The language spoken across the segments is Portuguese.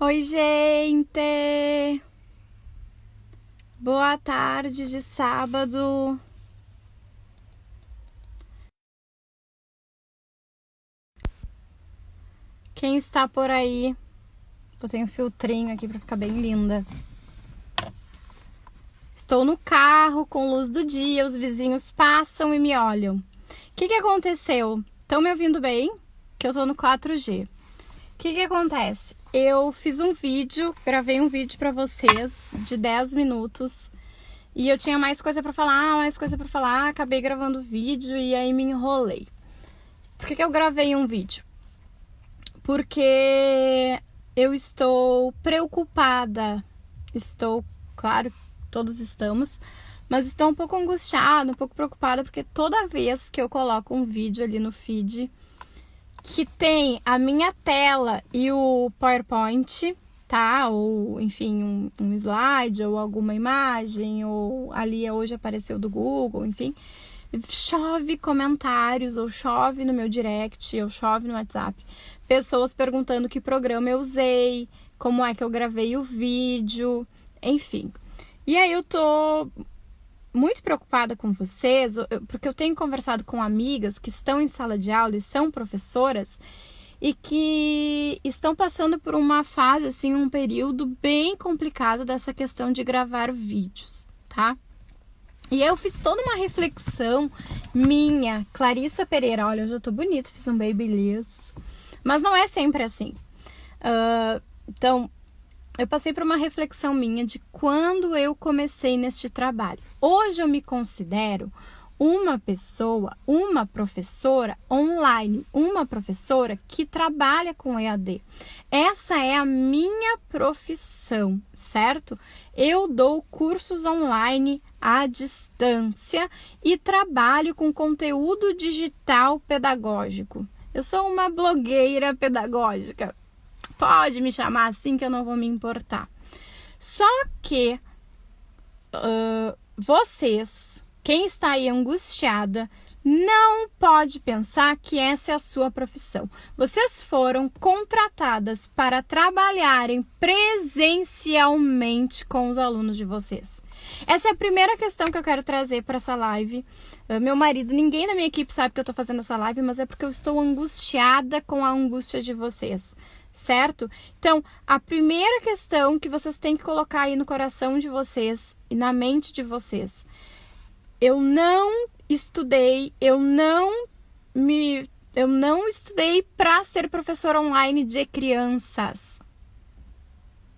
Oi, gente! Boa tarde de sábado. Quem está por aí? Botei um filtrinho aqui para ficar bem linda. Estou no carro com luz do dia, os vizinhos passam e me olham. O que aconteceu? Estão me ouvindo bem? Que eu tô no 4G. O que acontece? Eu fiz um vídeo, gravei um vídeo para vocês de 10 minutos e eu tinha mais coisa para falar, acabei gravando o vídeo e aí me enrolei. Por que eu gravei um vídeo? Porque eu estou preocupada, claro, todos estamos, mas estou um pouco angustiada, um pouco preocupada, porque toda vez que eu coloco um vídeo ali no feed que tem a minha tela e o PowerPoint, tá? Ou, enfim, um slide ou alguma imagem, ou ali hoje apareceu do Google, enfim, chove comentários, ou chove no meu direct, ou chove no WhatsApp. Pessoas perguntando que programa eu usei, como é que eu gravei o vídeo, enfim. E aí eu tô muito preocupada com vocês, porque eu tenho conversado com amigas que estão em sala de aula e são professoras e que estão passando por uma fase, assim, um período bem complicado dessa questão de gravar vídeos, tá? E eu fiz toda uma reflexão minha, Clarissa Pereira, olha, eu já tô bonita, fiz um babyliss, mas não é sempre assim. Então, eu passei por uma reflexão minha de quando eu comecei neste trabalho. Hoje eu me considero uma pessoa, uma professora online, uma professora que trabalha com EAD. Essa é a minha profissão, certo? Eu dou cursos online à distância e trabalho com conteúdo digital pedagógico. Eu sou uma blogueira pedagógica. Pode me chamar assim que eu não vou me importar. Só que vocês, quem está aí angustiada, não pode pensar que essa é a sua profissão. Vocês foram contratadas para trabalharem presencialmente com os alunos de vocês. Essa é a primeira questão que eu quero trazer para essa live. Meu marido, ninguém da minha equipe sabe que eu estou fazendo essa live, mas é porque eu estou angustiada com a angústia de vocês. Certo? Então, a primeira questão que vocês têm que colocar aí no coração de vocês e na mente de vocês: eu não estudei, eu não estudei para ser professora online de crianças.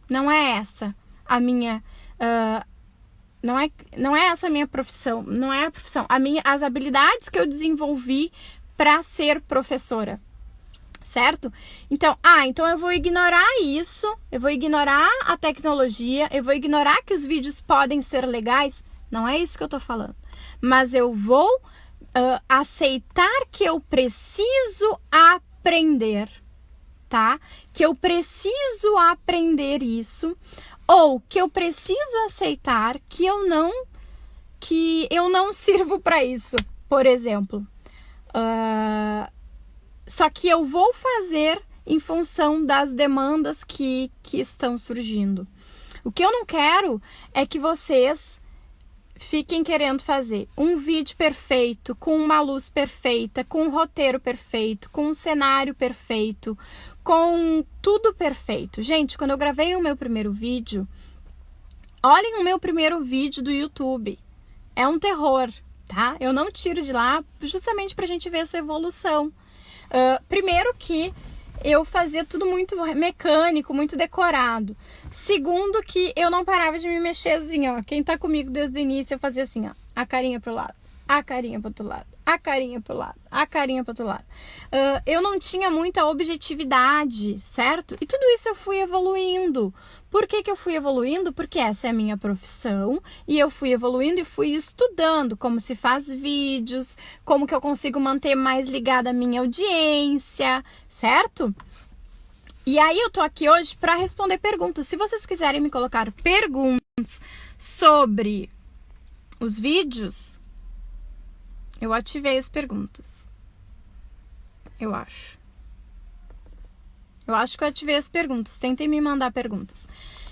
Não é essa a minha não é essa a minha profissão, não é a profissão, as habilidades que eu desenvolvi para ser professora. Certo? Então, então eu vou ignorar isso, eu vou ignorar a tecnologia, eu vou ignorar que os vídeos podem ser legais. Não é isso que eu tô falando. Mas eu vou aceitar que eu preciso aprender, tá? Que eu preciso aprender isso, ou que eu preciso aceitar que eu não sirvo para isso, por exemplo. Só que eu vou fazer em função das demandas que estão surgindo. O que eu não quero é que vocês fiquem querendo fazer um vídeo perfeito, com uma luz perfeita, com um roteiro perfeito, com um cenário perfeito, com tudo perfeito. Gente, quando eu gravei o meu primeiro vídeo, olhem o meu primeiro vídeo do YouTube. É um terror, tá? Eu não tiro de lá justamente pra gente ver essa evolução. Primeiro que eu fazia tudo muito mecânico, muito decorado. Segundo que eu não parava de me mexer assim, ó. Quem tá comigo desde o início, eu fazia assim, ó. A carinha pro lado, a carinha pro outro lado, a carinha pro lado, a carinha pro outro lado. Eu não tinha muita objetividade, certo? E tudo isso eu fui evoluindo. Por que eu fui evoluindo? Porque essa é a minha profissão e eu fui evoluindo e fui estudando como se faz vídeos, como que eu consigo manter mais ligada a minha audiência, certo? E aí eu tô aqui hoje para responder perguntas. Se vocês quiserem me colocar perguntas sobre os vídeos, eu ativei as perguntas. Eu acho. Eu acho que eu ativei as perguntas. Tentem me mandar perguntas.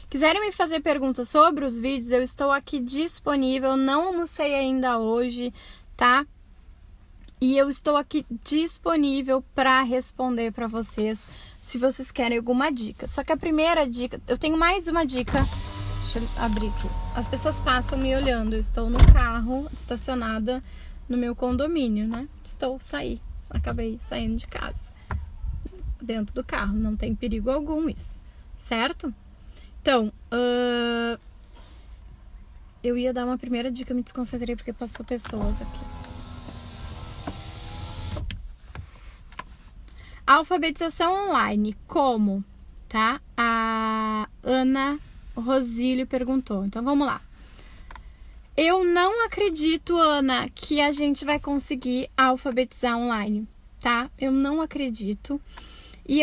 Quiserem me fazer perguntas sobre os vídeos, eu estou aqui disponível. Não almocei ainda hoje, tá? E eu estou aqui disponível para responder para vocês, se vocês querem alguma dica. Só que a primeira dica, eu tenho mais uma dica. Deixa eu abrir aqui. As pessoas passam me olhando. Eu estou no carro, estacionada no meu condomínio, né? Acabei saindo de casa. Dentro do carro, não tem perigo algum isso, certo? Então, eu ia dar uma primeira dica, me desconcentrei porque passou pessoas aqui. Alfabetização online, como? Tá? A Ana Rosílio perguntou. Então, vamos lá. Eu não acredito, Ana, que a gente vai conseguir alfabetizar online, tá? Eu não acredito. E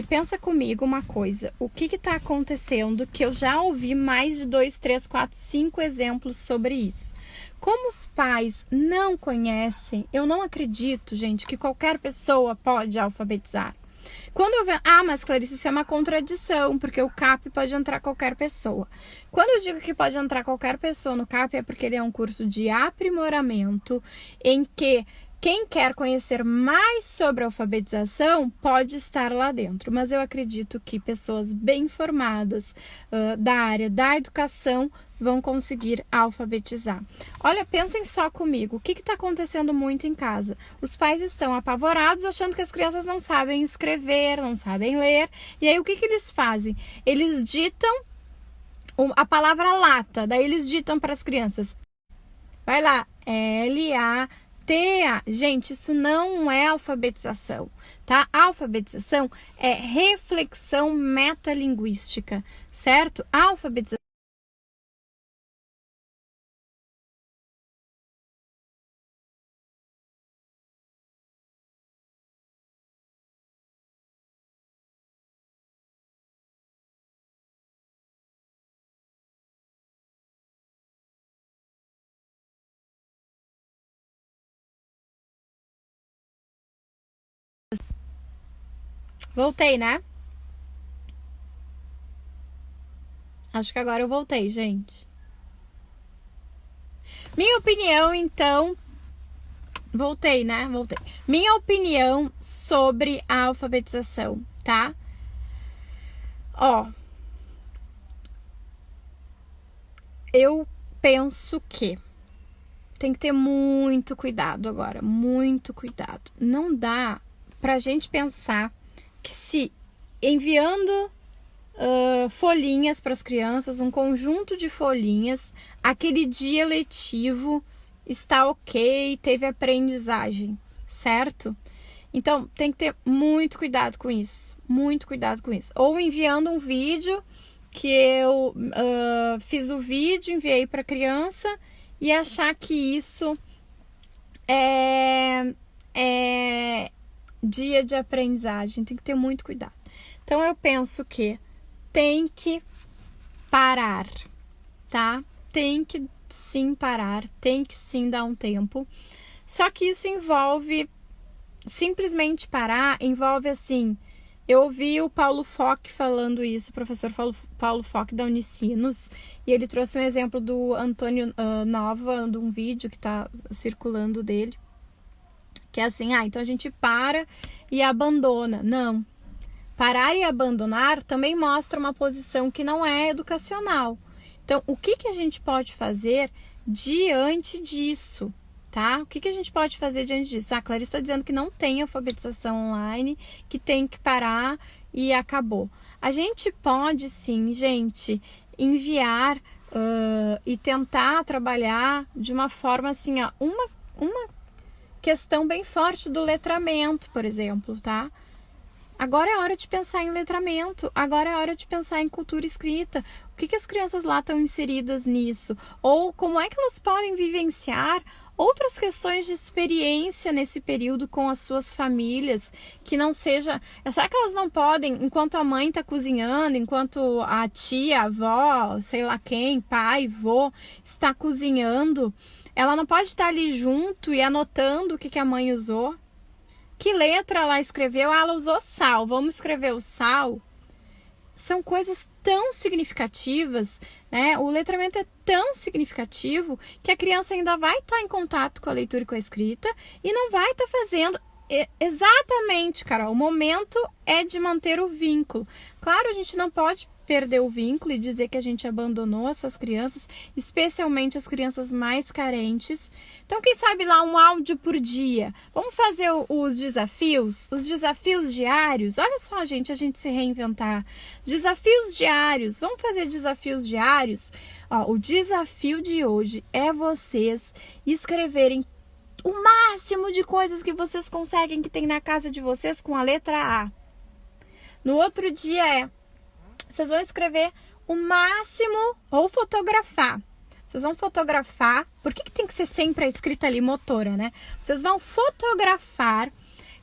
pensa comigo uma coisa. O que tá acontecendo que eu já ouvi mais de 2, 3, 4, 5 exemplos sobre isso. Como os pais não conhecem, eu não acredito, gente, que qualquer pessoa pode alfabetizar. Quando eu vejo, mas Clarice, isso é uma contradição, porque o CAP pode entrar qualquer pessoa. Quando eu digo que pode entrar qualquer pessoa no CAP, é porque ele é um curso de aprimoramento em que quem quer conhecer mais sobre a alfabetização pode estar lá dentro, mas eu acredito que pessoas bem formadas da área da educação vão conseguir alfabetizar. Olha, pensem só comigo, o que está acontecendo muito em casa? Os pais estão apavorados achando que as crianças não sabem escrever, não sabem ler, e aí o que eles fazem? Eles ditam a palavra lata, daí eles ditam para as crianças, vai lá, L-A-T-A. Gente, isso não é alfabetização, tá? A alfabetização é reflexão metalinguística, certo? A alfabetização voltei, né? Acho que agora eu voltei, gente. Minha opinião, então... Voltei, né? Voltei. Minha opinião sobre a alfabetização, tá? Eu penso que tem que ter muito cuidado agora, muito cuidado. Não dá pra gente pensar que se enviando folhinhas para as crianças, um conjunto de folhinhas, aquele dia letivo está ok, teve aprendizagem, certo? Então, tem que ter muito cuidado com isso, muito cuidado com isso. Ou enviando um vídeo, que eu fiz o vídeo, enviei para a criança e achar que isso é dia de aprendizagem. Tem que ter muito cuidado. Então, eu penso que tem que parar, tá? Tem que sim parar, tem que sim dar um tempo. Só que isso envolve, simplesmente parar, envolve assim, eu ouvi o Paulo Fock falando isso, o professor Paulo Fock da Unicinos, e ele trouxe um exemplo do Antônio Nova, de um vídeo que tá circulando dele, que é assim, então a gente para e abandona. Não. Parar e abandonar também mostra uma posição que não é educacional. Então, o que a gente pode fazer diante disso, tá? O que a gente pode fazer diante disso? A Clarice está dizendo que não tem alfabetização online, que tem que parar e acabou. A gente pode sim, gente, enviar e tentar trabalhar de uma forma assim, uma questão bem forte do letramento, por exemplo, tá? Agora é hora de pensar em letramento, agora é hora de pensar em cultura escrita. O que as crianças lá estão inseridas nisso? Ou como é que elas podem vivenciar outras questões de experiência nesse período com as suas famílias, que não seja... Será que elas não podem, enquanto a mãe está cozinhando, enquanto a tia, a avó, sei lá quem, pai, vô, está cozinhando, ela não pode estar ali junto e anotando o que a mãe usou? que letra ela escreveu? Ela usou sal, vamos escrever o sal. São coisas tão significativas, né? O letramento é tão significativo que a criança ainda vai estar em contato com a leitura e com a escrita e não vai estar fazendo exatamente, Carol. O momento é de manter o vínculo. Claro, a gente não pode perder o vínculo e dizer que a gente abandonou essas crianças, especialmente as crianças mais carentes. Então, quem sabe lá um áudio por dia. Vamos fazer os desafios diários. Olha só, gente, a gente se reinventar. Desafios diários. Vamos fazer desafios diários? Ó, o desafio de hoje é vocês escreverem o máximo de coisas que vocês conseguem que tem na casa de vocês com a letra A. No outro dia vocês vão escrever o máximo ou fotografar. Vocês vão fotografar. Por que tem que ser sempre a escrita ali motora, né? Vocês vão fotografar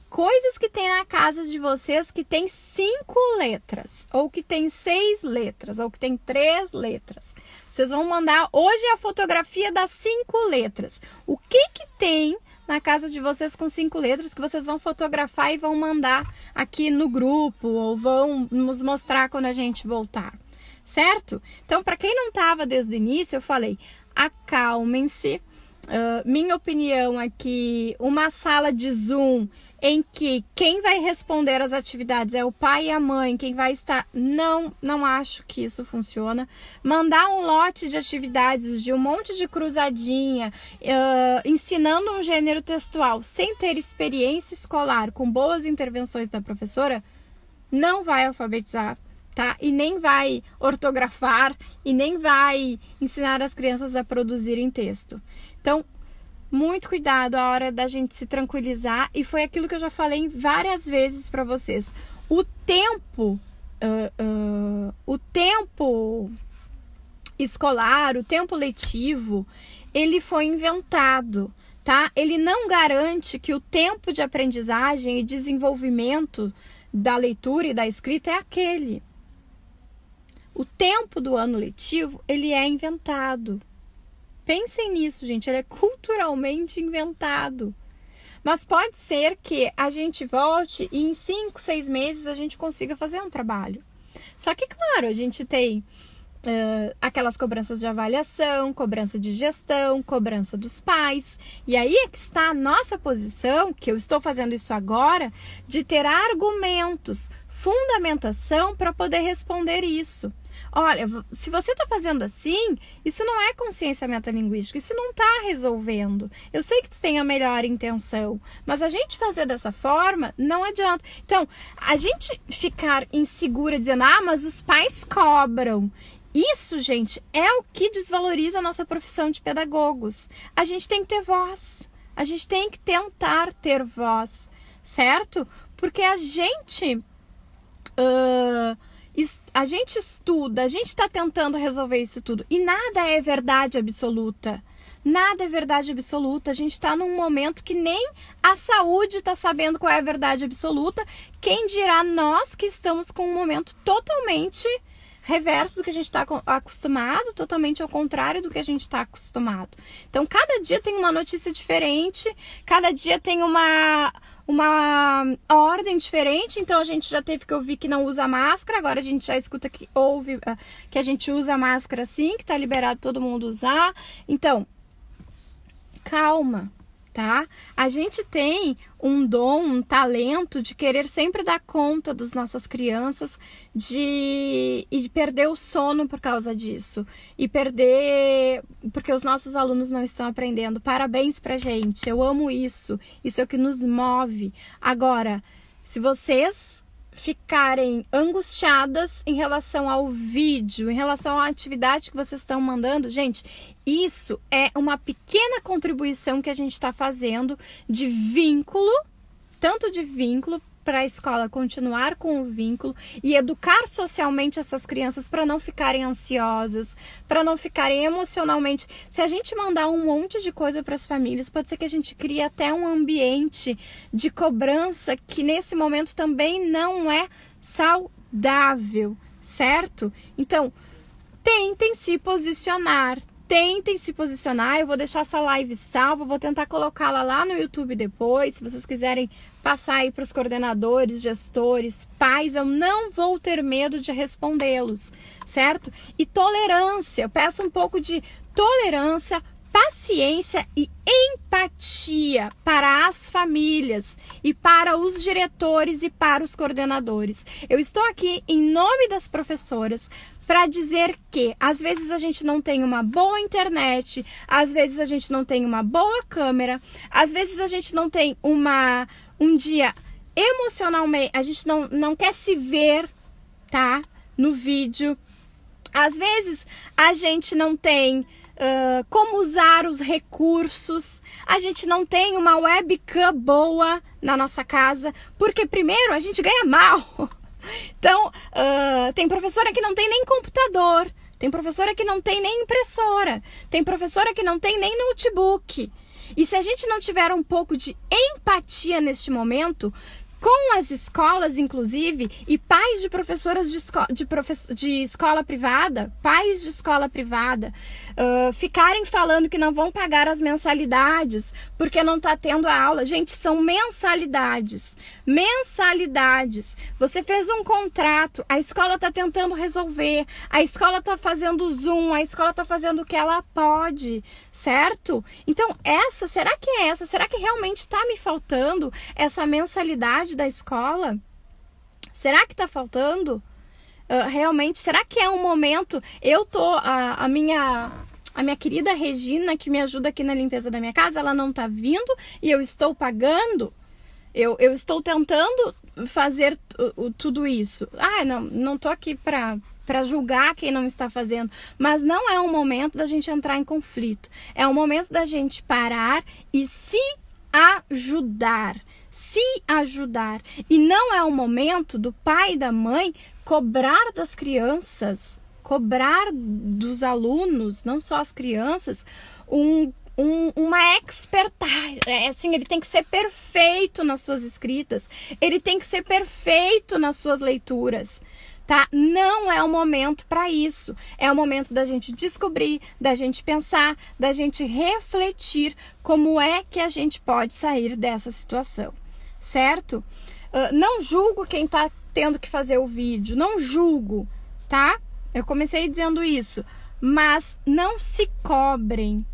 coisas que tem na casa de vocês que tem 5 letras, ou que tem 6 letras, ou que tem 3 letras. Vocês vão mandar hoje a fotografia das 5 letras. O que tem na casa de vocês com 5 letras que vocês vão fotografar e vão mandar aqui no grupo, ou vão nos mostrar quando a gente voltar, certo? Então, para quem não estava desde o início, eu falei, acalmem-se. Minha opinião é que uma sala de Zoom em que quem vai responder as atividades é o pai e a mãe, quem vai estar... Não acho que isso funciona. Mandar um lote de atividades de um monte de cruzadinha, ensinando um gênero textual, sem ter experiência escolar, com boas intervenções da professora, não vai alfabetizar, tá? E nem vai ortografar, e nem vai ensinar as crianças a produzirem texto. Então, muito cuidado a hora da gente se tranquilizar, e foi aquilo que eu já falei várias vezes para vocês. O tempo escolar, o tempo letivo, ele foi inventado, tá? Ele não garante que o tempo de aprendizagem e desenvolvimento da leitura e da escrita é aquele. O tempo do ano letivo, ele é inventado. Pensem nisso, gente, ele é culturalmente inventado. Mas pode ser que a gente volte e em 5, 6 meses a gente consiga fazer um trabalho. Só que, claro, a gente tem aquelas cobranças de avaliação, cobrança de gestão, cobrança dos pais. E aí é que está a nossa posição, que eu estou fazendo isso agora, de ter argumentos, fundamentação para poder responder isso. Olha, se você está fazendo assim, isso não é consciência metalinguística, isso não está resolvendo. Eu sei que tu tem a melhor intenção, mas a gente fazer dessa forma não adianta. Então, a gente ficar insegura dizendo, mas os pais cobram. Isso, gente, é o que desvaloriza a nossa profissão de pedagogos. A gente tem que ter voz, a gente tem que tentar ter voz, certo? Porque a gente estuda, a gente está tentando resolver isso tudo. E nada é verdade absoluta. Nada é verdade absoluta. A gente está num momento que nem a saúde está sabendo qual é a verdade absoluta. Quem dirá nós que estamos com um momento totalmente reverso do que a gente está acostumado, totalmente ao contrário do que a gente está acostumado. Então, cada dia tem uma notícia diferente, cada dia tem uma ordem diferente. Então, a gente já teve que ouvir que não usa máscara, agora a gente já escuta que que a gente usa máscara sim, que está liberado todo mundo usar. Então, calma, tá? A gente tem um dom, um talento de querer sempre dar conta das nossas crianças e perder o sono por causa disso. E perder porque os nossos alunos não estão aprendendo. Parabéns pra gente, eu amo isso. Isso é o que nos move. Agora, se vocês ficarem angustiadas em relação ao vídeo, em relação à atividade que vocês estão mandando, gente, isso é uma pequena contribuição que a gente está fazendo de vínculo, tanto de vínculo para a escola continuar com o vínculo e educar socialmente essas crianças para não ficarem ansiosas, para não ficarem emocionalmente. Se a gente mandar um monte de coisa para as famílias, pode ser que a gente crie até um ambiente de cobrança que nesse momento também não é saudável, certo? Então, tentem se posicionar. Eu vou deixar essa live salva, vou tentar colocá-la lá no YouTube depois, se vocês quiserem passar aí para os coordenadores, gestores, pais, eu não vou ter medo de respondê-los, certo? E tolerância, eu peço um pouco de tolerância, paciência e empatia para as famílias e para os diretores e para os coordenadores. Eu estou aqui em nome das professoras para dizer que às vezes a gente não tem uma boa internet, às vezes a gente não tem uma boa câmera, às vezes a gente não tem um dia emocionalmente, a gente não quer se ver, tá? No vídeo. Às vezes a gente não tem como usar os recursos, a gente não tem uma webcam boa na nossa casa, porque primeiro a gente ganha mal. Então, tem professora que não tem nem computador, tem professora que não tem nem impressora, tem professora que não tem nem notebook. E se a gente não tiver um pouco de empatia neste momento, com as escolas, inclusive, e pais de professoras de escola privada, pais de escola privada, ficarem falando que não vão pagar as mensalidades porque não está tendo a aula. Gente, são mensalidades. Mensalidades. Você fez um contrato, a escola está tentando resolver, a escola está fazendo Zoom, a escola está fazendo o que ela pode, certo? Então, será que é essa? Será que realmente está me faltando essa mensalidade da escola? Será que tá faltando? Realmente, será que é um momento? Eu tô, a minha querida Regina, que me ajuda aqui na limpeza da minha casa, ela não tá vindo e eu estou pagando. Eu estou tentando fazer tudo isso. Não tô aqui para julgar quem não está fazendo, mas não é um momento da gente entrar em conflito. É um momento da gente parar e se ajudar. Se ajudar. E não é o momento do pai e da mãe cobrar das crianças, cobrar dos alunos, não só as crianças, uma expertise. Assim, ele tem que ser perfeito nas suas escritas, ele tem que ser perfeito nas suas leituras. Tá? Não é o momento para isso. É o momento da gente descobrir, da gente pensar, da gente refletir como é que a gente pode sair dessa situação, certo? Não julgo quem tá tendo que fazer o vídeo, não julgo, tá? Eu comecei dizendo isso, mas não se cobrem.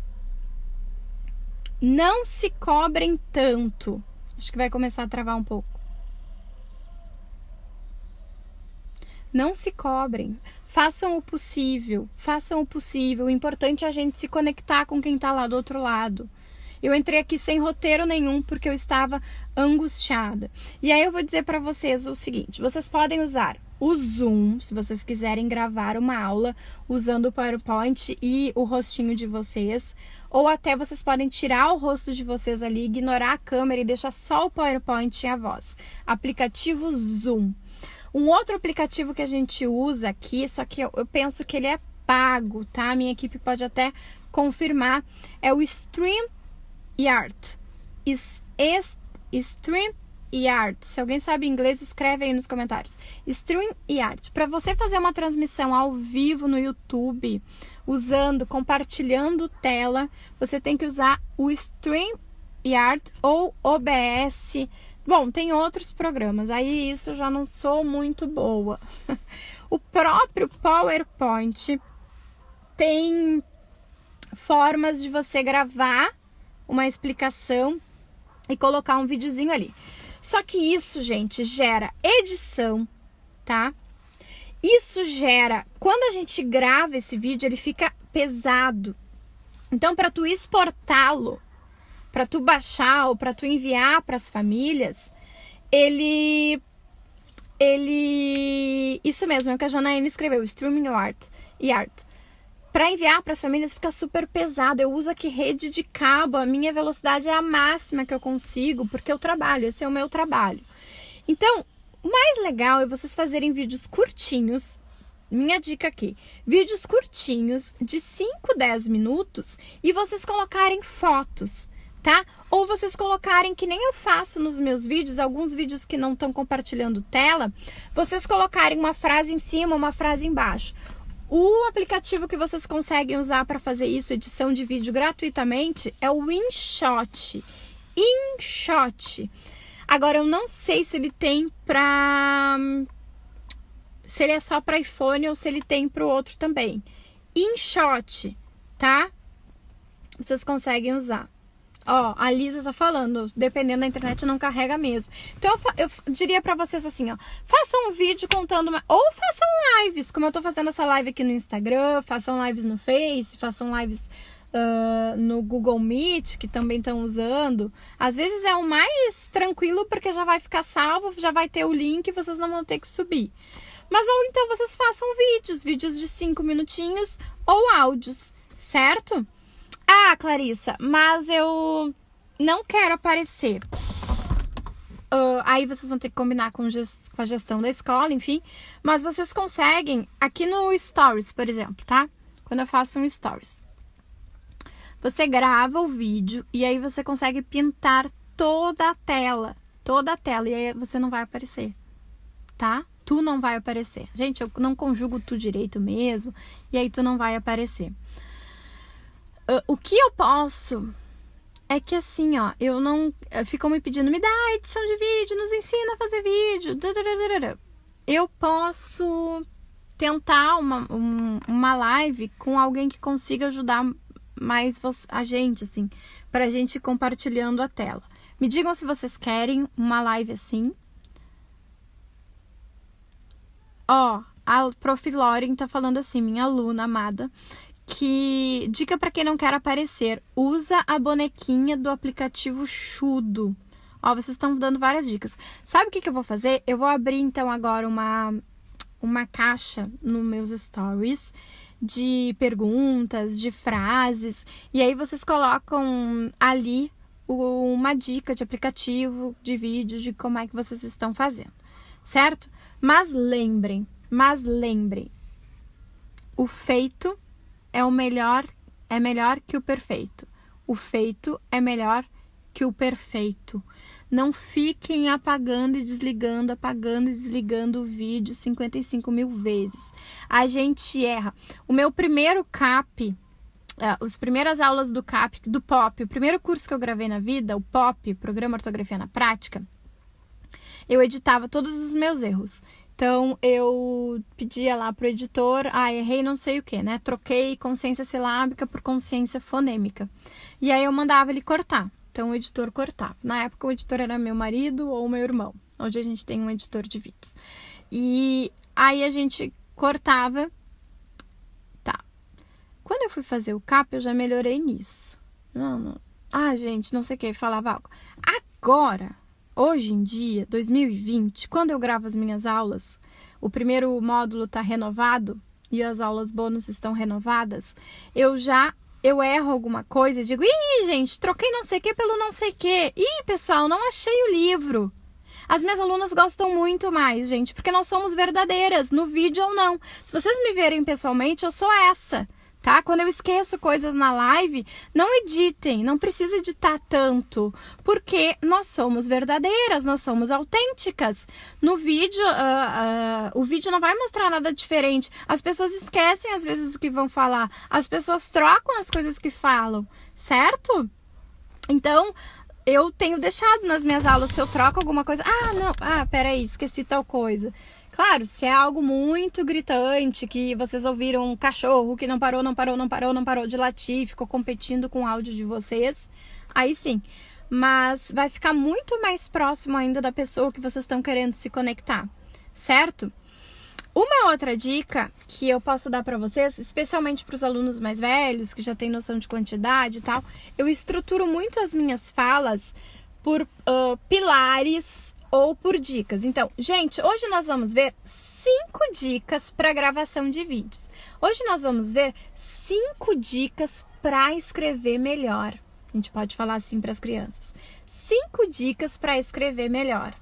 Não se cobrem tanto. Acho que vai começar a travar um pouco. Não se cobrem, façam o possível, façam o possível. O importante é a gente se conectar com quem está lá do outro lado. Eu entrei aqui sem roteiro nenhum porque eu estava angustiada. E aí eu vou dizer para vocês o seguinte, vocês podem usar o Zoom, se vocês quiserem gravar uma aula usando o PowerPoint e o rostinho de vocês, ou até vocês podem tirar o rosto de vocês ali, ignorar a câmera e deixar só o PowerPoint e a voz. Aplicativo Zoom. Um outro aplicativo que a gente usa aqui, só que eu penso que ele é pago, tá? A minha equipe pode até confirmar, é o StreamYard. StreamYard. Se alguém sabe inglês, escreve aí nos comentários. StreamYard. Para você fazer uma transmissão ao vivo no YouTube, compartilhando tela, você tem que usar o StreamYard ou OBS. Bom, tem outros programas, aí isso eu já não sou muito boa. O próprio PowerPoint tem formas de você gravar uma explicação e colocar um videozinho ali. Só que isso, gente, gera edição, tá? Isso gera, quando a gente grava esse vídeo, ele fica pesado. Então, para tu exportá-lo, para tu baixar ou para tu enviar para as famílias, isso mesmo, é o que a Janaína escreveu, StreamYard. Para enviar para as famílias fica super pesado. Eu uso aqui rede de cabo, a minha velocidade é a máxima que eu consigo, porque eu trabalho, esse é o meu trabalho. Então, o mais legal é vocês fazerem vídeos curtinhos. Minha dica aqui, vídeos curtinhos de 5, 10 minutos e vocês colocarem fotos, tá? Ou vocês colocarem, que nem eu faço nos meus vídeos, alguns vídeos que não estão compartilhando tela, vocês colocarem uma frase em cima, uma frase embaixo. O aplicativo que vocês conseguem usar para fazer isso, edição de vídeo gratuitamente, é o InShot. InShot. Agora, eu não sei se ele tem se ele é só para iPhone ou se ele tem para o outro também. InShot, tá? Vocês conseguem usar. Ó, a Lisa tá falando, dependendo da internet não carrega mesmo. Então eu diria pra vocês assim, ó, façam um vídeo contando ou façam lives, como eu tô fazendo essa live aqui no Instagram, façam lives no Face, façam lives no Google Meet, que também estão usando. Às vezes é o mais tranquilo, porque já vai ficar salvo, já vai ter o link e vocês não vão ter que subir. Mas ou então vocês façam vídeos de 5 minutinhos ou áudios, certo? Ah, Clarissa, mas eu não quero aparecer. Aí vocês vão ter que combinar com a gestão da escola, enfim. Mas vocês conseguem, aqui no Stories, por exemplo, tá? Quando eu faço um Stories. Você grava o vídeo e aí você consegue pintar toda a tela. Toda a tela. E aí você não vai aparecer, tá? Tu não vai aparecer. Gente, eu não conjugo tu direito mesmo. E aí tu não vai aparecer. O que eu posso é que assim, ó, ficam me pedindo, me dá edição de vídeo, nos ensina a fazer vídeo. Eu posso tentar uma live com alguém que consiga ajudar mais a gente, assim, pra gente ir compartilhando a tela. Me digam se vocês querem uma live assim. Ó, a Prof. Lauren tá falando assim, minha aluna amada, que dica para quem não quer aparecer, usa a bonequinha do aplicativo Chudo. Ó, vocês estão dando várias dicas. Sabe o que eu vou fazer? Eu vou abrir então agora uma caixa nos meus stories de perguntas, de frases, e aí vocês colocam ali uma dica de aplicativo, de vídeo, de como é que vocês estão fazendo, certo? Mas lembrem, o feito é melhor que o perfeito. O feito é melhor que o perfeito. Não fiquem apagando e desligando o vídeo 55 mil vezes. A gente erra. O meu primeiro CAP, as primeiras aulas do CAP, do POP, o primeiro curso que eu gravei na vida, o POP, Programa Ortografia na Prática, eu editava todos os meus erros. Então, eu pedia lá pro editor, errei não sei o que, né? Troquei consciência silábica por consciência fonêmica. E aí eu mandava ele cortar. Então, o editor cortava. Na época, o editor era meu marido ou meu irmão. Hoje a gente tem um editor de vídeos. E aí a gente cortava. Tá. Quando eu fui fazer o CAP, eu já melhorei nisso. Não. Gente, não sei o que, falava algo. Agora, hoje em dia, 2020, quando eu gravo as minhas aulas, o primeiro módulo está renovado e as aulas bônus estão renovadas, eu erro alguma coisa e digo, gente, troquei não sei o que pelo não sei o que. Pessoal, não achei o livro. As minhas alunas gostam muito mais, gente, porque nós somos verdadeiras, no vídeo ou não. Se vocês me verem pessoalmente, eu sou essa, tá? Quando eu esqueço coisas na live, não editem, não precisa editar tanto, porque nós somos verdadeiras, nós somos autênticas. No vídeo, o vídeo não vai mostrar nada diferente. As pessoas esquecem às vezes o que vão falar, as pessoas trocam as coisas que falam, certo? Então, eu tenho deixado nas minhas aulas, se eu troco alguma coisa, peraí, esqueci tal coisa. Claro, se é algo muito gritante, que vocês ouviram um cachorro que não parou de latir, ficou competindo com o áudio de vocês, aí sim. Mas vai ficar muito mais próximo ainda da pessoa que vocês estão querendo se conectar, certo? Uma outra dica que eu posso dar para vocês, especialmente para os alunos mais velhos, que já têm noção de quantidade e tal, eu estruturo muito as minhas falas por pilares ou por dicas. Então, gente, hoje nós vamos ver 5 dicas para gravação de vídeos. Hoje nós vamos ver 5 dicas para escrever melhor. A gente pode falar assim para as crianças. 5 dicas para escrever melhor,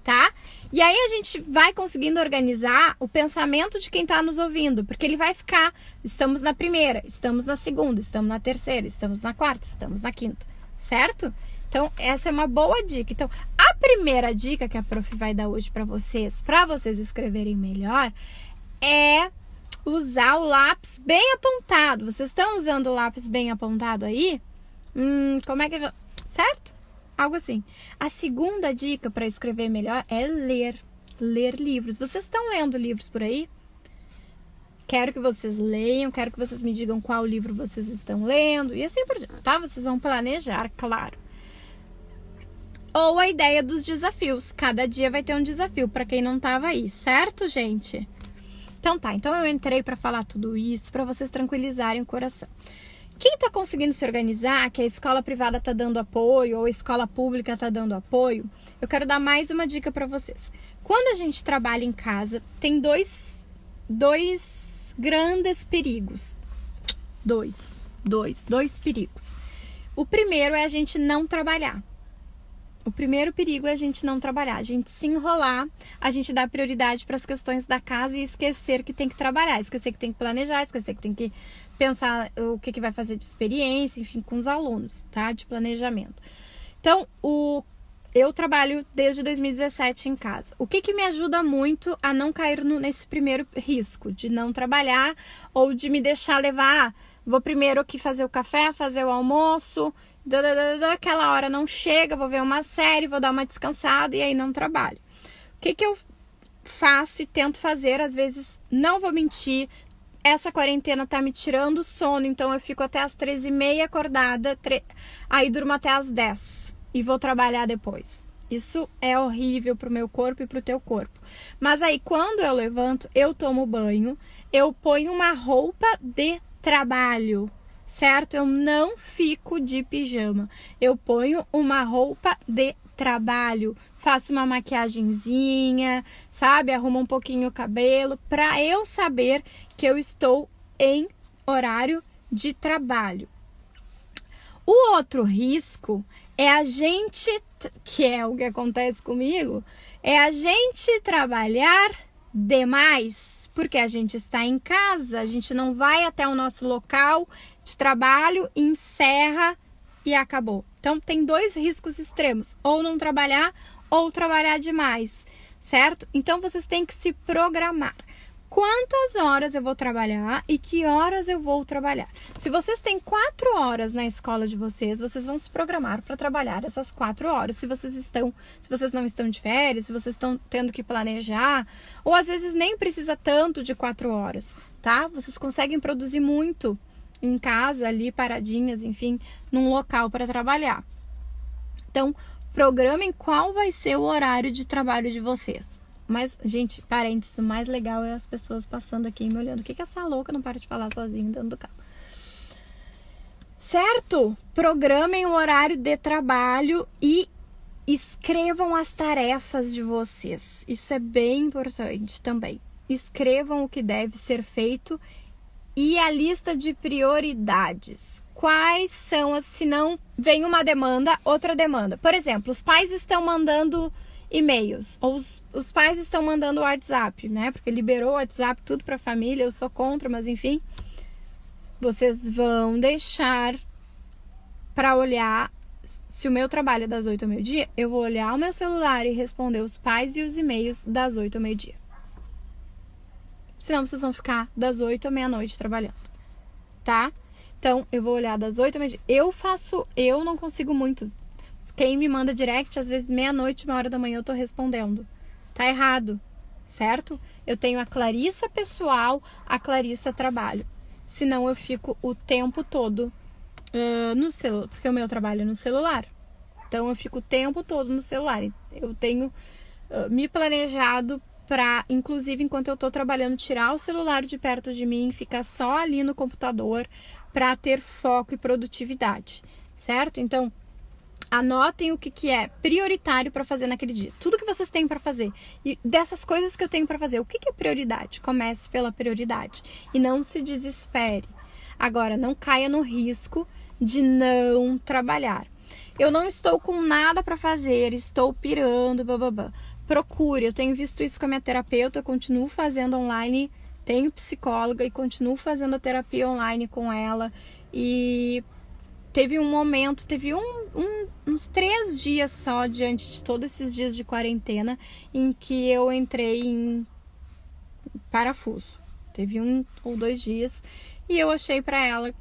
tá? E aí a gente vai conseguindo organizar o pensamento de quem está nos ouvindo, porque ele vai ficar, estamos na primeira, estamos na segunda, estamos na terceira, estamos na quarta, estamos na quinta, certo? Então, essa é uma boa dica. Então, a primeira dica que a prof vai dar hoje para vocês escreverem melhor, é usar o lápis bem apontado. Vocês estão usando o lápis bem apontado aí? Como é que... Certo? algo assim. A segunda dica para escrever melhor é ler livros. Vocês estão lendo livros por aí? Quero que vocês leiam, quero que vocês me digam qual livro vocês estão lendo e assim por diante, tá? Vocês vão planejar, claro. Ou a ideia dos desafios. Cada dia vai ter um desafio para quem não tava aí, certo, gente? Então tá, então eu entrei para falar tudo isso para vocês tranquilizarem o coração. Quem tá conseguindo se organizar, que a escola privada tá dando apoio ou a escola pública tá dando apoio, eu quero dar mais uma dica para vocês. Quando a gente trabalha em casa, tem dois grandes perigos. Dois perigos. O primeiro é a gente não trabalhar. O primeiro perigo é a gente não trabalhar, a gente se enrolar, a gente dar prioridade para as questões da casa e esquecer que tem que trabalhar, esquecer que tem que planejar, esquecer que tem que pensar o que vai fazer de experiência, enfim, com os alunos, tá? De planejamento. Então, eu trabalho desde 2017 em casa. O que me ajuda muito a não cair nesse primeiro risco de não trabalhar ou de me deixar levar, vou primeiro aqui fazer o café, fazer o almoço, aquela hora não chega, vou ver uma série, vou dar uma descansada e aí não trabalho. O que eu faço e tento fazer, às vezes, não vou mentir, essa quarentena tá me tirando o sono, então eu fico até as 13h30 acordada, aí durmo até as 10 e vou trabalhar depois. Isso é horrível pro meu corpo e pro teu corpo. Mas aí, quando eu levanto, eu tomo banho, eu ponho uma roupa de trabalho, certo? Eu não fico de pijama. Eu ponho uma roupa de trabalho, faço uma maquiagenzinha, sabe? Arrumo um pouquinho o cabelo para eu saber que eu estou em horário de trabalho. O outro risco é a gente, que é o que acontece comigo, é a gente trabalhar demais, porque a gente está em casa, a gente não vai até o nosso local de trabalho, encerra e acabou. Então, tem dois riscos extremos, ou não trabalhar ou trabalhar demais, certo? Então, vocês têm que se programar. Quantas horas eu vou trabalhar e que horas eu vou trabalhar? Se vocês têm 4 horas na escola de vocês, vocês vão se programar para trabalhar essas 4 horas. Se vocês não estão de férias, se vocês estão tendo que planejar, ou às vezes nem precisa tanto de 4 horas, tá? Vocês conseguem produzir muito em casa, ali paradinhas, enfim, num local para trabalhar. Então, programem qual vai ser o horário de trabalho de vocês. Mas, gente, parênteses, o mais legal é as pessoas passando aqui e me olhando. O que essa louca não para de falar sozinha dentro do carro? Certo? Programem o horário de trabalho e escrevam as tarefas de vocês. Isso é bem importante também. Escrevam o que deve ser feito e a lista de prioridades. Quais são as, se não vem uma demanda, outra demanda. Por exemplo, os pais estão mandando e-mails, ou os pais estão mandando WhatsApp, né? Porque liberou o WhatsApp tudo para a família, eu sou contra, mas enfim. Vocês vão deixar para olhar, se o meu trabalho é das 8 ao meio-dia, eu vou olhar o meu celular e responder os pais e os e-mails das 8 ao meio-dia. Senão vocês vão ficar das 8 à meia-noite trabalhando, tá? Então, eu vou olhar das 8 ao meio-dia. Eu não consigo muito. Quem me manda direct, às vezes meia-noite, 1h da manhã eu tô respondendo. Tá errado, certo? Eu tenho a Clarissa pessoal, a Clarissa trabalho. Senão eu fico o tempo todo no celular, porque o meu trabalho é no celular. Então eu fico o tempo todo no celular. Eu tenho me planejado para, inclusive, enquanto eu tô trabalhando, tirar o celular de perto de mim, ficar só ali no computador para ter foco e produtividade, certo? Então, anotem o que é prioritário para fazer naquele dia. Tudo que vocês têm para fazer. E dessas coisas que eu tenho para fazer, o que é prioridade? Comece pela prioridade. E não se desespere. Agora, não caia no risco de não trabalhar. Eu não estou com nada para fazer, estou pirando, bababá. Procure, eu tenho visto isso com a minha terapeuta, eu continuo fazendo online, tenho psicóloga e continuo fazendo a terapia online com ela. E teve um momento, uns 3 dias só, diante de todos esses dias de quarentena, em que eu entrei em parafuso. Teve 1 ou 2 dias E eu achei pra ela,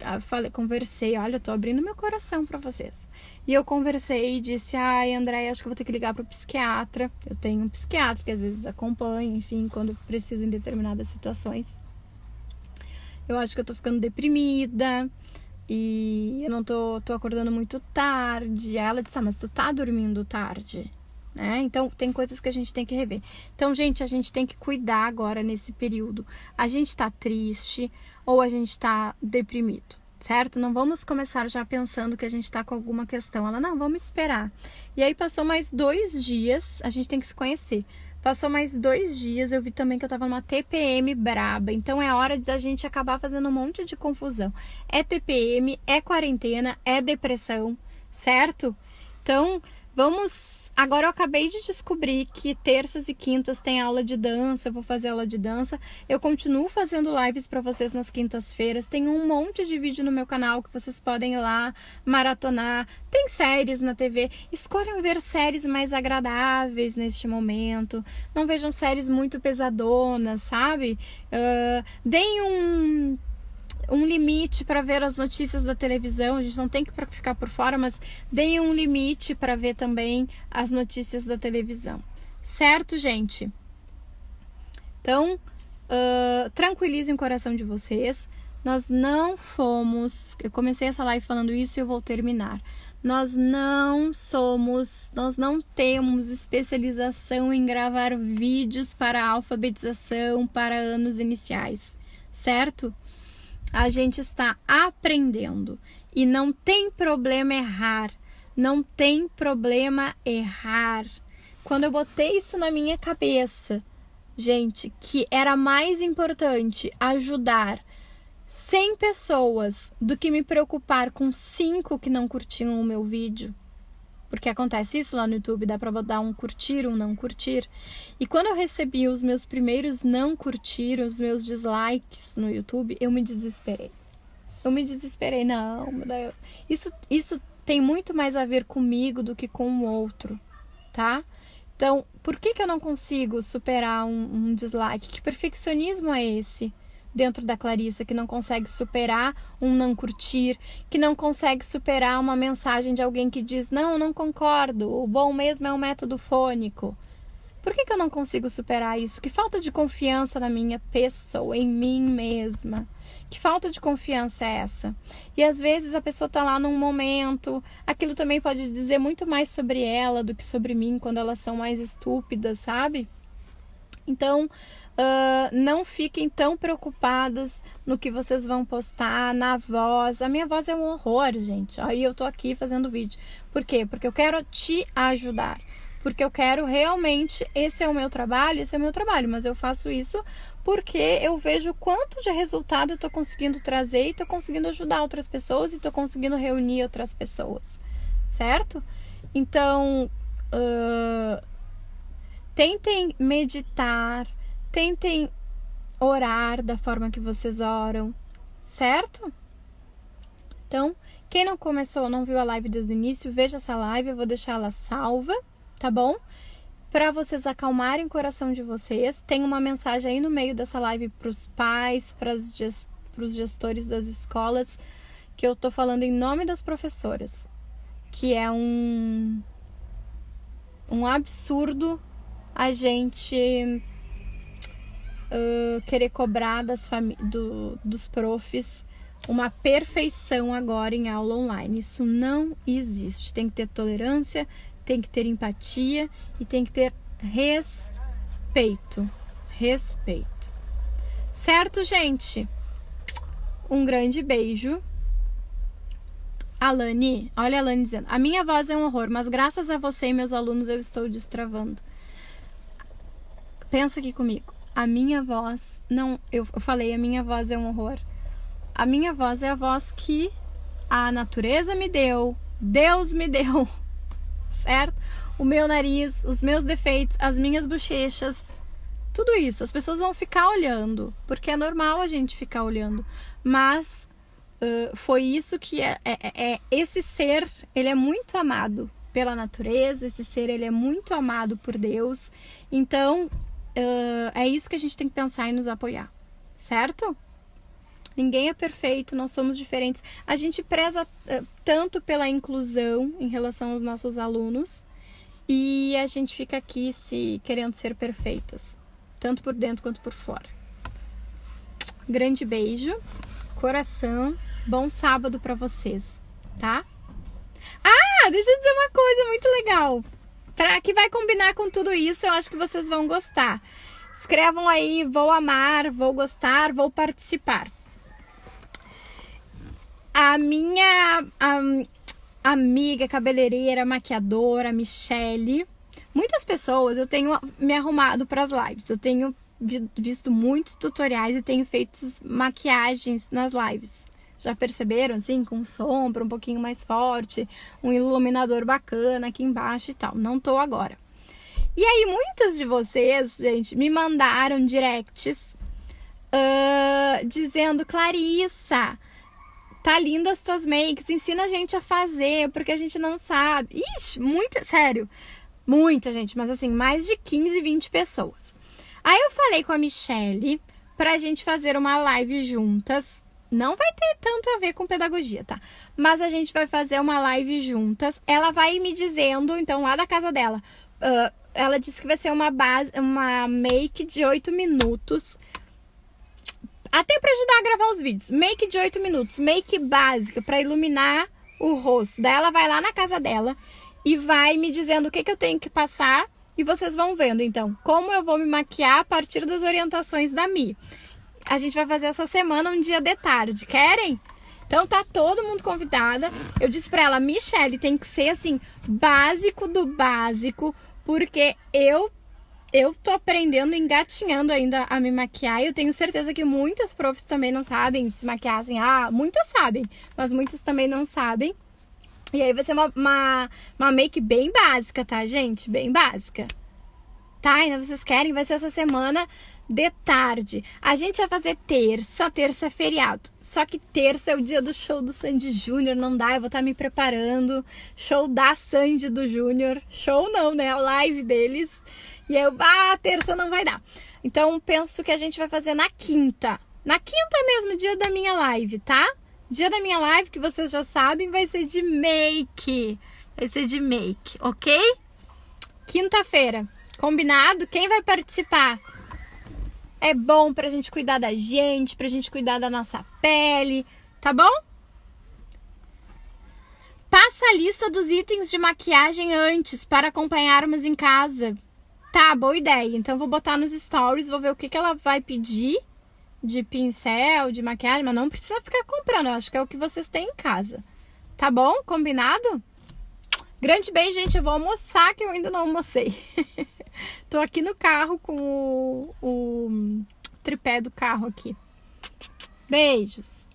conversei, olha, eu tô abrindo meu coração pra vocês. E eu conversei e disse, ai, André, acho que eu vou ter que ligar pro psiquiatra. Eu tenho um psiquiatra que às vezes acompanha, enfim, quando preciso em determinadas situações. Eu acho que eu tô ficando deprimida e eu não tô acordando muito tarde. Ela disse, mas tu tá dormindo tarde, né? Então, tem coisas que a gente tem que rever. Então, gente, a gente tem que cuidar agora nesse período. A gente tá triste ou a gente tá deprimido, certo? Não vamos começar já pensando que a gente tá com alguma questão. Ela, não, vamos esperar. E aí, passou mais 2 dias, a gente tem que se conhecer. Passou mais 2 dias, eu vi também que eu tava numa TPM braba. Então, é hora da gente acabar fazendo um monte de confusão. É TPM, é quarentena, é depressão, certo? Então, vamos... Agora eu acabei de descobrir que terças e quintas tem aula de dança, eu vou fazer aula de dança. Eu continuo fazendo lives para vocês nas quintas-feiras. Tem um monte de vídeo no meu canal que vocês podem ir lá maratonar. Tem séries na TV. Escolham ver séries mais agradáveis neste momento. Não vejam séries muito pesadonas, sabe? Deem um limite para ver as notícias da televisão. A gente não tem que ficar por fora, mas deem um limite para ver também as notícias da televisão. Certo, gente? Então, tranquilizem o coração de vocês. Nós não fomos... Eu comecei essa live falando isso e eu vou terminar. Nós não temos especialização em gravar vídeos para alfabetização para anos iniciais, certo? A gente está aprendendo e não tem problema errar, não tem problema errar. Quando eu botei isso na minha cabeça, gente, que era mais importante ajudar 100 pessoas do que me preocupar com 5 que não curtiam o meu vídeo, porque acontece isso lá no YouTube, dá pra botar um curtir, um não curtir. E quando eu recebi os meus primeiros não curtir, os meus dislikes no YouTube, eu me desesperei. Não, meu Deus. Isso tem muito mais a ver comigo do que com o outro, tá? Então, por que eu não consigo superar um dislike? Que perfeccionismo é esse? Dentro da Clarissa, que não consegue superar um não curtir, que não consegue superar uma mensagem de alguém que diz, não concordo, o bom mesmo é o método fônico. Por que eu não consigo superar isso? Que falta de confiança na minha pessoa, em mim mesma. Que falta de confiança é essa? E às vezes a pessoa tá lá num momento, aquilo também pode dizer muito mais sobre ela do que sobre mim, quando elas são mais estúpidas, sabe? Então, não fiquem tão preocupadas no que vocês vão postar, na voz. A minha voz é um horror, gente. Aí eu tô aqui fazendo vídeo. Por quê? Porque eu quero te ajudar. Porque eu quero realmente, esse é o meu trabalho, mas eu faço isso porque eu vejo quanto de resultado eu tô conseguindo trazer e tô conseguindo ajudar outras pessoas e tô conseguindo reunir outras pessoas, certo? Então, tentem meditar, tentem orar da forma que vocês oram, certo? Então, quem não viu a live desde o início, veja essa live, eu vou deixar ela salva, tá bom? Para vocês acalmarem o coração de vocês. Tem uma mensagem aí no meio dessa live para os pais, para os gestores das escolas, que eu tô falando em nome das professoras, que é um absurdo a gente querer cobrar dos profs uma perfeição agora em aula online. Isso não existe. Tem que ter tolerância, tem que ter empatia e tem que ter respeito. Certo, gente? Um grande beijo. Alane, olha a Alane dizendo, a minha voz é um horror, mas graças a você e meus alunos eu estou destravando. Pensa aqui comigo. A minha voz, eu falei, a minha voz é um horror. A minha voz é a voz que a natureza me deu, Deus me deu, certo? O meu nariz, os meus defeitos, as minhas bochechas, tudo isso. As pessoas vão ficar olhando, porque é normal a gente ficar olhando. Mas foi isso que esse ser, ele é muito amado pela natureza, esse ser, ele é muito amado por Deus. Então, é isso que a gente tem que pensar e nos apoiar, certo? Ninguém é perfeito, nós somos diferentes. A gente preza tanto pela inclusão em relação aos nossos alunos e a gente fica aqui querendo ser perfeitas, tanto por dentro quanto por fora. Grande beijo, coração, bom sábado para vocês, tá? Ah, deixa eu dizer uma coisa muito legal, que vai combinar com tudo isso, eu acho que vocês vão gostar. Escrevam aí, vou amar, vou gostar, vou participar. A minha amiga cabeleireira, maquiadora, Michele, muitas pessoas, eu tenho me arrumado para as lives, eu tenho visto muitos tutoriais e tenho feito maquiagens nas lives. Já perceberam, assim, com sombra um pouquinho mais forte, um iluminador bacana aqui embaixo e tal. Não tô agora. E aí, muitas de vocês, gente, me mandaram directs dizendo, Clarissa, tá linda as tuas makes, ensina a gente a fazer, porque a gente não sabe. Ixi, sério, muita gente, mas assim, mais de 15, 20 pessoas. Aí eu falei com a Michele pra gente fazer uma live juntas. Não vai ter tanto a ver com pedagogia, tá? Mas a gente vai fazer uma live juntas. Ela vai me dizendo, então, lá da casa dela, ela disse que vai ser uma make de 8 minutos. Até para ajudar a gravar os vídeos. Make de 8 minutos. Make básica para iluminar o rosto. Daí ela vai lá na casa dela e vai me dizendo o que eu tenho que passar. E vocês vão vendo, então, como eu vou me maquiar a partir das orientações da Mi. A gente vai fazer essa semana um dia de tarde. Querem? Então tá todo mundo convidada. Eu disse pra ela, Michele, tem que ser assim, básico do básico. Porque eu tô aprendendo, engatinhando ainda a me maquiar. E eu tenho certeza que muitas profs também não sabem se maquiar assim. Ah, muitas sabem, mas muitas também não sabem. E aí vai ser uma make bem básica, tá, gente? Bem básica. Tá? Então vocês querem? Vai ser essa semana de tarde. A gente vai fazer terça é feriado. Só que terça é o dia do show do Sandy Júnior, não dá, eu vou estar me preparando. Show da Sandy do Júnior. Show não, né? A live deles. E aí terça não vai dar. Então penso que a gente vai fazer na quinta. Na quinta mesmo, dia da minha live, tá? Dia da minha live, que vocês já sabem, vai ser de make. Vai ser de make, ok? Quinta-feira. Combinado? Quem vai participar? É bom pra gente cuidar da gente, pra gente cuidar da nossa pele, tá bom? Passa a lista dos itens de maquiagem antes para acompanharmos em casa. Tá, boa ideia. Então vou botar nos stories, vou ver o que ela vai pedir de pincel, de maquiagem, mas não precisa ficar comprando, eu acho que é o que vocês têm em casa. Tá bom? Combinado? Grande beijo, gente. Eu vou almoçar, que eu ainda não almocei. Tô aqui no carro com o tripé do carro aqui. Beijos.